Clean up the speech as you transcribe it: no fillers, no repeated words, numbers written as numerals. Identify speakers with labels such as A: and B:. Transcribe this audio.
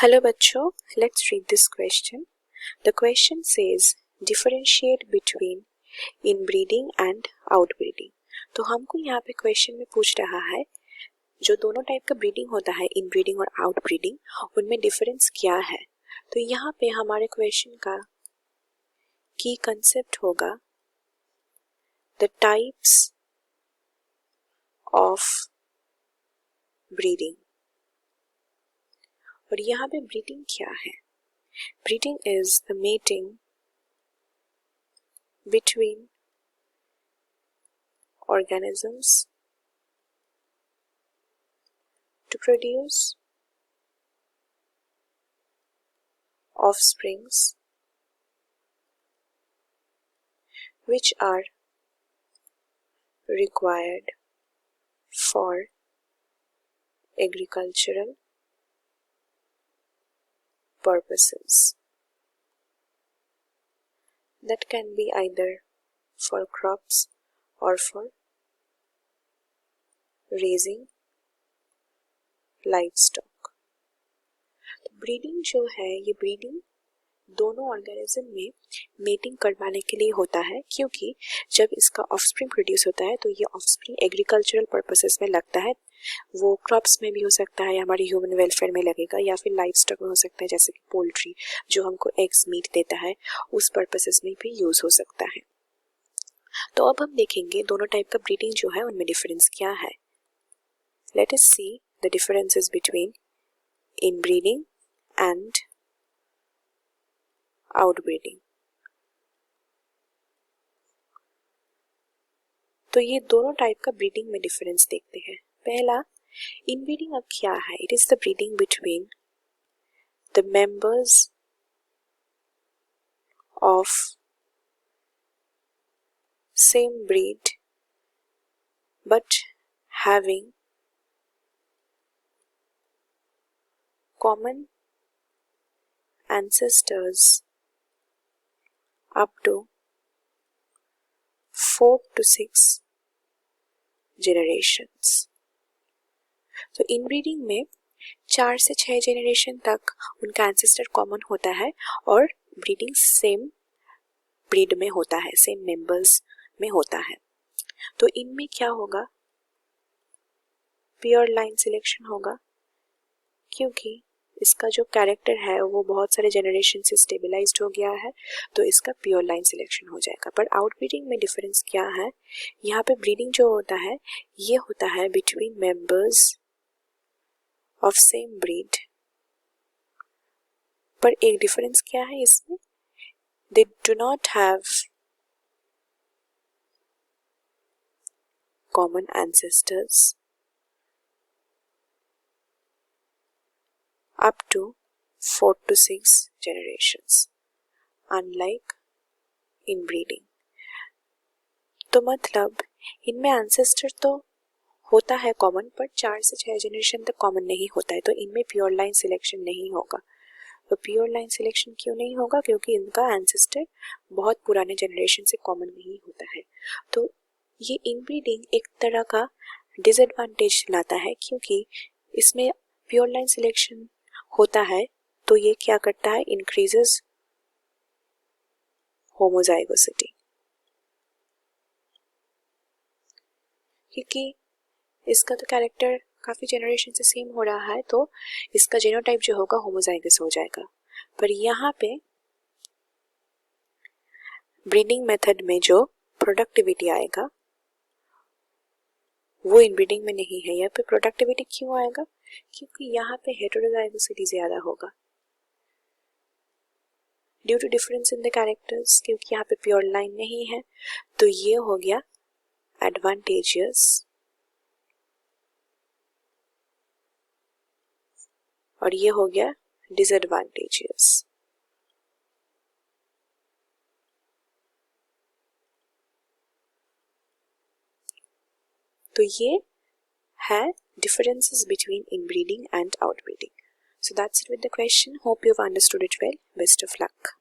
A: Hello बच्चों, let's read this question. The question says differentiate between inbreeding and outbreeding. तो हमको यहाँ पे क्वेश्चन में पूछ रहा है जो दोनों टाइप का ब्रीडिंग होता है, इनब्रीडिंग और आउटब्रीडिंग, उनमें डिफरेंस क्या है। तो यहाँ पे हमारे क्वेश्चन का की कंसेप्ट होगा द टाइप्स ऑफ ब्रीडिंग। और यहाँ पे ब्रीडिंग क्या है? Breeding is the mating between organisms to produce offsprings which are required for agricultural purposes. That can be either for crops or for raising livestock. तो breeding जो है, ये breeding दोनों ऑर्गेनिज्म में मेटिंग करवाने के लिए होता है, क्योंकि जब इसका ऑफस्प्रिंग प्रोड्यूस होता है तो ये ऑफस्प्रिंग एग्रीकल्चरल पर्पसेस में लगता है। वो क्रॉप्स में भी हो सकता है, हमारी ह्यूमन वेलफेयर में लगेगा, या फिर लाइफ स्टॉक में हो सकता है, जैसे कि पोल्ट्री जो हमको एग्स मीट देता है, उस पर्पसेस में भी यूज हो सकता है। तो अब हम देखेंगे दोनों टाइप का ब्रीडिंग जो है उनमें डिफरेंस क्या है। Let us see the differences between inbreeding and outbreeding. तो ये दोनों टाइप का ब्रीडिंग में डिफरेंस देखते हैं। पहला, इनब्रीडिंग अब क्या है? It is the breeding between the members of same breed but having common ancestors up to 4 to 6 generations. तो इनब्रीडिंग में 4 से 6 जनरेशन तक उनका एंसेस्टर कॉमन होता है और ब्रीडिंग सेम ब्रीड में होता है, सेम मेंबर्स में होता है। तो इनमें क्या होगा? प्योर लाइन सिलेक्शन होगा, क्योंकि इसका जो कैरेक्टर है वो बहुत सारे जनरेशन से स्टेबलाइज्ड हो गया है, तो इसका प्योर लाइन सिलेक्शन हो जाएगा। पर आउटब्रीडिंग में डिफरेंस क्या है? यहाँ पे ब्रीडिंग जो होता है ये होता है between members of same breed, पर एक डिफरेंस क्या है इसमें? They do not have common ancestors up to 4 to 6 generations, unlike inbreeding. तो मतलब इनमें एंसेस्टर तो होता है कॉमन, पर 4 से 6 जनरेशन तक कॉमन नहीं होता है, तो इनमें प्योर लाइन सिलेक्शन नहीं होगा। तो प्योर लाइन सिलेक्शन क्यों नहीं होगा? क्योंकि इनका एंसेस्टर बहुत पुराने जनरेशन से कॉमन नहीं होता है। तो ये इनब्रीडिंग एक तरह का डिसएडवांटेज लाता है, क्योंकि इसमें प्योर लाइन सिलेक्शन होता है तो ये क्या करता है? इंक्रीजेस होमोजाइगोसिटी, क्योंकि इसका तो कैरेक्टर काफी जनरेशन से सेम हो रहा है, तो इसका जीनोटाइप जो होगा होमोजाइगस हो जाएगा। पर यहाँ पे ब्रीडिंग मेथड में जो प्रोडक्टिविटी आएगा वो इनब्रीडिंग में नहीं है। यहाँ पे प्रोडक्टिविटी क्यों आएगा? क्योंकि यहाँ पे हेटेरोजाइगोसिटी ज्यादा होगा due to difference in the characters, क्योंकि यहाँ पे प्योर लाइन नहीं है। तो ये हो गया एडवांटेजियस और ये हो गया डिसएडवांटेजियस। तो ये है differences between inbreeding and outbreeding. So that's it with the question. Hope you've understood it well. Best of luck.